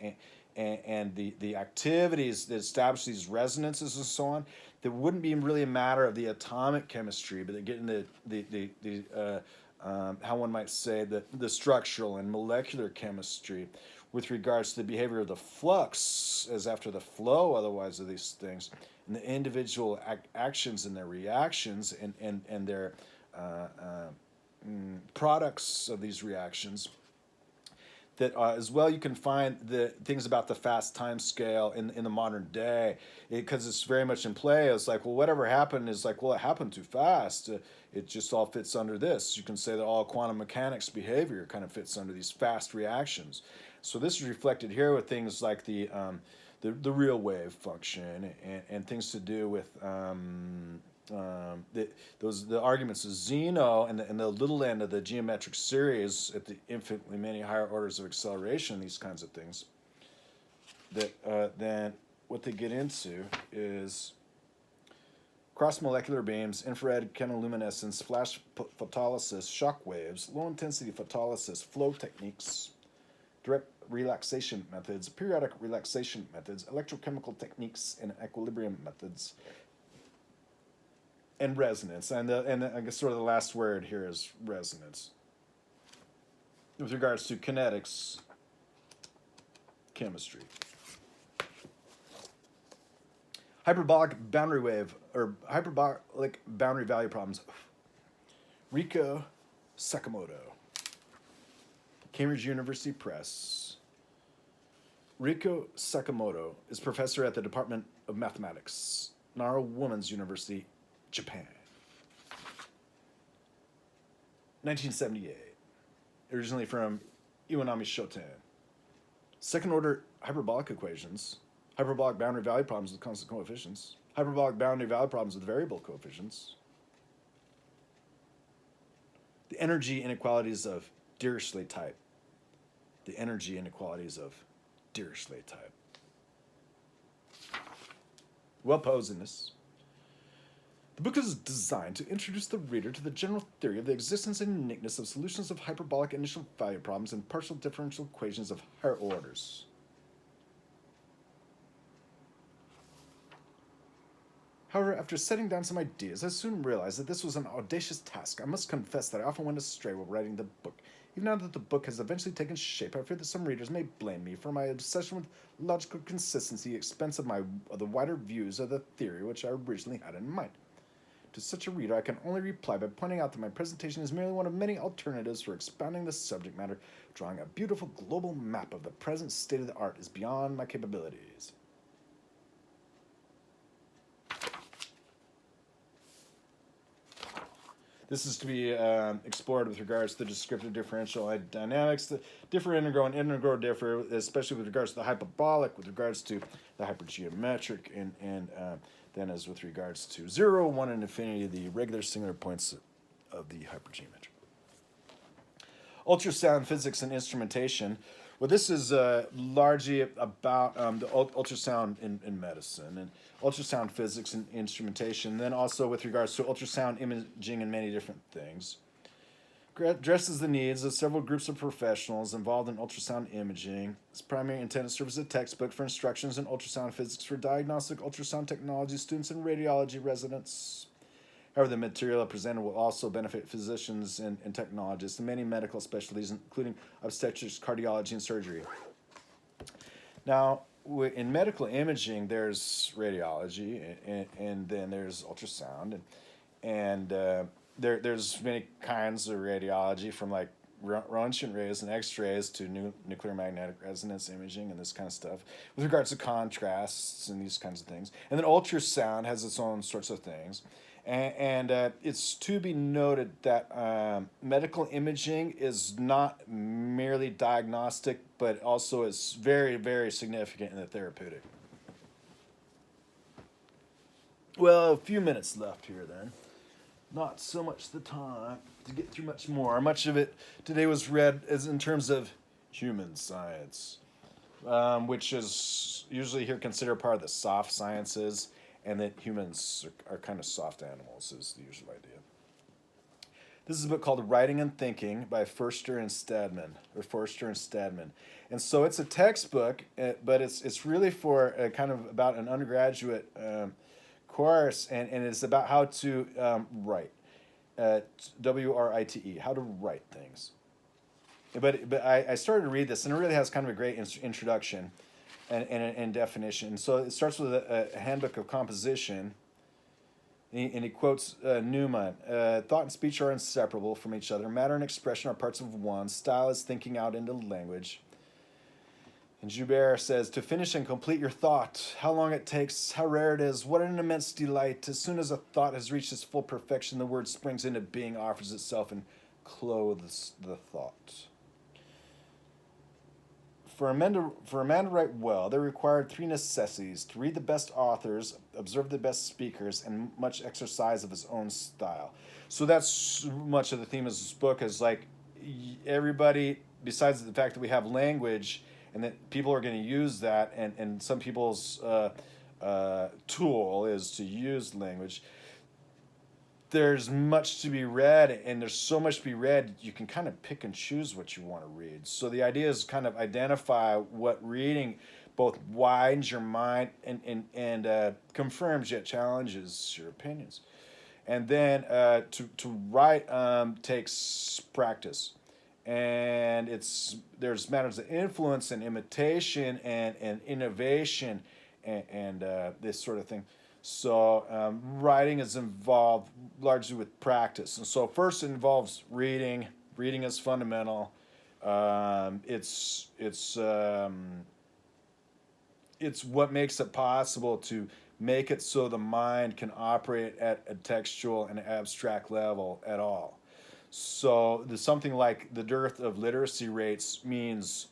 and the activities that establish these resonances and so on, that wouldn't be really a matter of the atomic chemistry, but they get in how one might say the structural and molecular chemistry with regards to the behavior of the flux as after the flow otherwise of these things, and the individual actions and their reactions and their products of these reactions. That as well, you can find the things about the fast time scale in the modern day, because it's very much in play. It's like, well, whatever happened is like, well, it happened too fast. It just all fits under this. You can say that all quantum mechanics behavior kind of fits under these fast reactions. So this is reflected here with things like the real wave function and things to do with the arguments of Zeno and the little end of the geometric series at the infinitely many higher orders of acceleration, these kinds of things. That then what they get into is cross-molecular beams, infrared chemiluminescence, flash photolysis, shock waves, low-intensity photolysis, flow techniques, direct relaxation methods, periodic relaxation methods, electrochemical techniques, and equilibrium methods, and resonance. And I guess sort of the last word here is resonance. With regards to kinetics, chemistry. Hyperbolic boundary wave, or hyperbolic boundary value problems. Riko Sakamoto. Cambridge University Press. Riko Sakamoto is professor at the Department of Mathematics, Nara Women's University, Japan. 1978. Originally from Iwanami Shoten. Second order hyperbolic equations. Hyperbolic boundary value problems with constant coefficients. Hyperbolic boundary value problems with variable coefficients. The energy inequalities of Dirichlet type. The energy inequalities of Dirichlet type. Well posed in this. The book is designed to introduce the reader to the general theory of the existence and uniqueness of solutions of hyperbolic initial value problems and partial differential equations of higher orders. However, after setting down some ideas, I soon realized that this was an audacious task. I must confess that I often went astray while writing the book. Even now that the book has eventually taken shape, I fear that some readers may blame me for my obsession with logical consistency at the expense of the wider views of the theory which I originally had in mind. To such a reader, I can only reply by pointing out that my presentation is merely one of many alternatives for expounding the subject matter. Drawing a beautiful global map of the present state of the art is beyond my capabilities. This is to be explored with regards to the descriptive differential dynamics. The differ integral and integral differ, especially with regards to the hyperbolic, with regards to the hypergeometric, and then as with regards to 0, 1, and infinity, the regular singular points of the hypergeometric. Ultrasound physics and instrumentation. Well, this is largely about the ultrasound in medicine and ultrasound physics and instrumentation, then also with regards to ultrasound imaging and many different things. Addresses the needs of several groups of professionals involved in ultrasound imaging. Its primary intent serves as a textbook for instructions in ultrasound physics for diagnostic ultrasound technology students and radiology residents. However, the material presented will also benefit physicians and technologists in many medical specialties, including obstetrics, cardiology, and surgery. Now, in medical imaging, there's radiology, and then there's ultrasound, and there's many kinds of radiology, from like Roentgen rays and X-rays to nuclear magnetic resonance imaging and this kind of stuff, with regards to contrasts and these kinds of things. And then ultrasound has its own sorts of things. And it's to be noted that medical imaging is not merely diagnostic, but also is very, very significant in the therapeutic. Well, a few minutes left here then. Not so much the time to get through much more. Much of it today was read as in terms of human science, which is usually here considered part of the soft sciences, and that humans are kind of soft animals is the usual idea. This is a book called Writing and Thinking by Foerster and Steadman, or Foerster and Steadman. And so it's a textbook, but it's really for kind of about an undergraduate course, and it's about how to write, W-R-I-T-E, how to write things. But I started to read this, and it really has kind of a great introduction and definition. So it starts with a handbook of composition. And he quotes Newman, thought and speech are inseparable from each other. Matter and expression are parts of one. Style is thinking out into language. And Joubert says, to finish and complete your thought, how long it takes, how rare it is, what an immense delight. As soon as a thought has reached its full perfection, the word springs into being, offers itself, and clothes the thought. For a man to write well, there are required three necessities: to read the best authors, observe the best speakers, and much exercise of his own style. So that's much of the theme of this book, is like everybody, besides the fact that we have language and that people are going to use that, and some people's tool is to use language, there's much to be read, and there's so much to be read, you can kind of pick and choose what you want to read. So the idea is kind of identify what reading both widens your mind and confirms yet challenges your opinions. And then to write takes practice. And there's matters of influence and imitation and innovation and this sort of thing. So writing is involved largely with practice. And so first it involves reading. Reading is fundamental. It's what makes it possible to make it so the mind can operate at a textual and abstract level at all. So there's something like the dearth of literacy rates means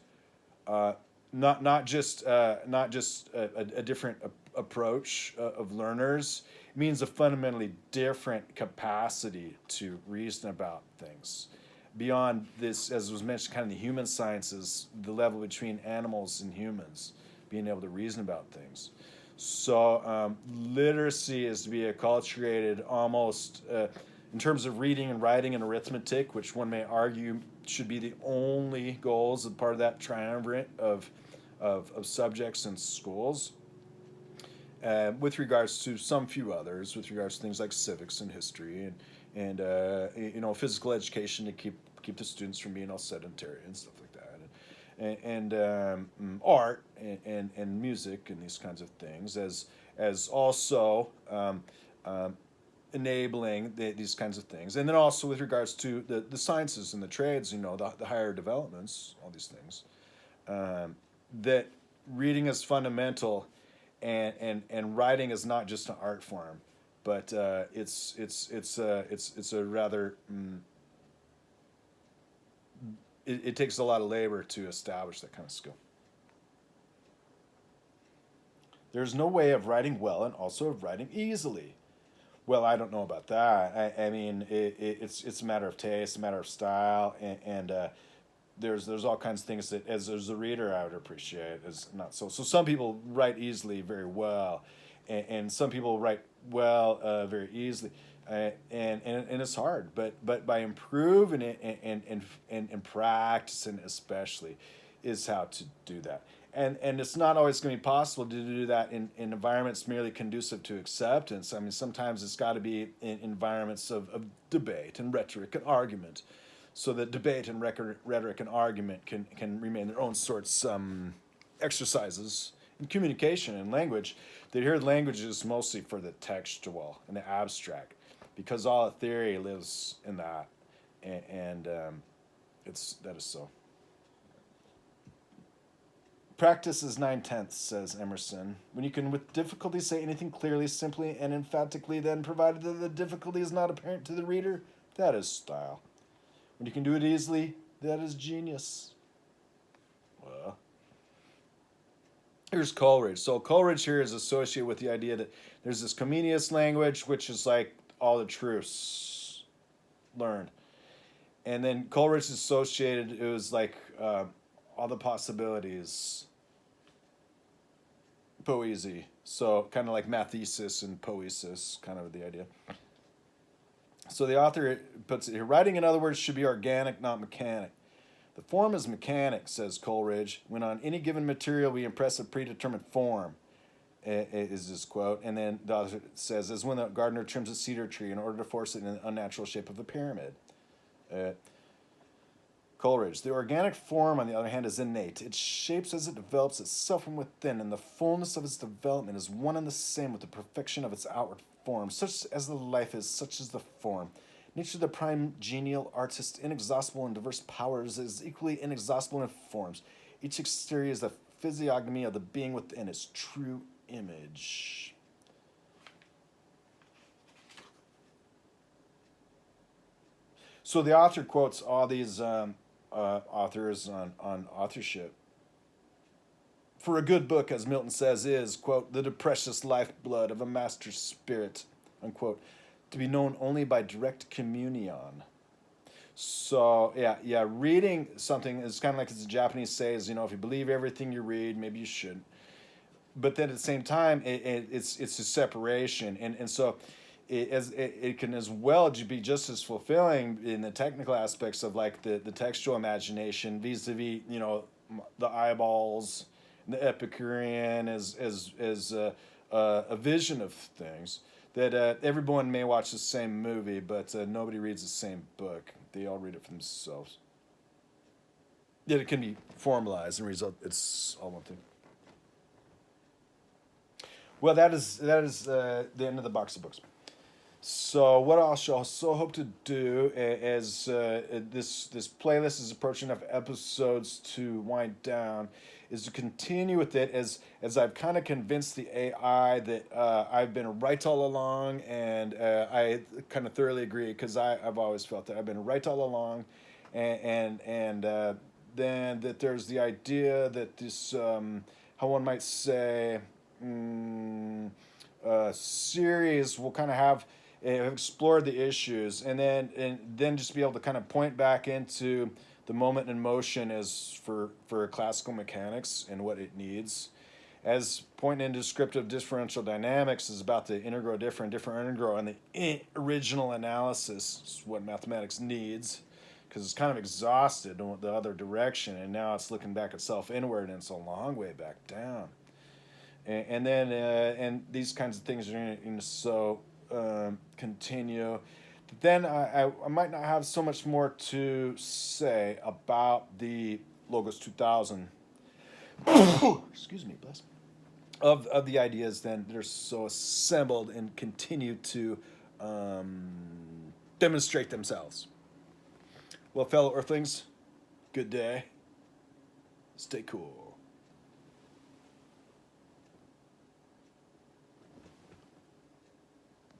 not just a different approach of learners. It means a fundamentally different capacity to reason about things. Beyond this, as was mentioned, kind of the human sciences, the level between animals and humans, being able to reason about things. So literacy is to be acculturated almost in terms of reading and writing and arithmetic, which one may argue should be the only goals as part of that triumvirate of subjects and schools. With regards to some few others, with regards to things like civics and history and physical education to keep the students from being all sedentary and stuff like that, and art and music and these kinds of things, as also enabling these kinds of things, and then also with regards to the sciences and the trades, the higher developments, all these things, that reading is fundamental. And writing is not just an art form, but it's a rather it takes a lot of labor to establish that kind of skill. There's no way of writing well and also of writing easily. Well, I don't know about that. I mean, it's a matter of taste, a matter of style, and there's all kinds of things that as a reader I would appreciate as not so. So some people write easily very well, and some people write well very easily, and it's hard. But by improving it and practicing especially, is how to do that. And it's not always going to be possible to do that in environments merely conducive to acceptance. I mean, sometimes it's got to be in environments of debate and rhetoric and argument, so that debate and rhetoric and argument can remain their own sorts exercises in communication and language. That here language is mostly for the textual and the abstract, because all theory lives in that, and that is so. Practice is 9/10, says Emerson. When you can with difficulty say anything clearly, simply, and emphatically, then provided that the difficulty is not apparent to the reader, that is style. When you can do it easily, that is genius. Well, here's Coleridge. So Coleridge here is associated with the idea that there's this Comenius language, which is like all the truths learned. And then Coleridge is associated, it was like all the possibilities, poesy. So kind of like mathesis and poesis, kind of the idea. So the author puts it here, writing, in other words, should be organic, not mechanic. The form is mechanic, says Coleridge, when on any given material we impress a predetermined form, is this quote. And then the author says, as when the gardener trims a cedar tree in order to force it in an unnatural shape of a pyramid. Coleridge, the organic form, on the other hand, is innate. It shapes as it develops itself from within, and the fullness of its development is one and the same with the perfection of its outward form. Such as the life is, such is the form. Nature, the prime genial artist, inexhaustible in diverse powers, is equally inexhaustible in forms. Each exterior is the physiognomy of the being within its true image. So the author quotes all these authors on authorship. For a good book, as Milton says, is, quote, the precious lifeblood of a master spirit, unquote, to be known only by direct communion. So, yeah, reading something is kind of like, as the Japanese say, is, if you believe everything you read, maybe you shouldn't. But then at the same time, it's a separation. And so it can as well be just as fulfilling in the technical aspects of like the textual imagination vis-a-vis, the eyeballs, the Epicurean as a vision of things, that everyone may watch the same movie, but nobody reads the same book. They all read it for themselves. Yet it can be formalized and result. It's all one thing. Well, that is the end of the box of books. So what I shall so hope to do as this playlist is approaching enough episodes to wind down is to continue with it as I've kind of convinced the AI that I've been right all along, and I kind of thoroughly agree, because I've always felt that I've been right all along, and then that there's the idea that this how one might say series will kind of have explored the issues, and then just be able to kind of point back into the moment in motion as for classical mechanics and what it needs. As point in descriptive differential dynamics is about the integral different integral, and the original analysis is what mathematics needs, because it's kind of exhausted in the other direction, and now it's looking back itself inward, and it's a long way back down. And then and these kinds of things are going to continue. But then I might not have so much more to say about the Logos 2000. Excuse me, bless. Of the ideas then that are so assembled and continue to demonstrate themselves. Well, fellow Earthlings, good day. Stay cool.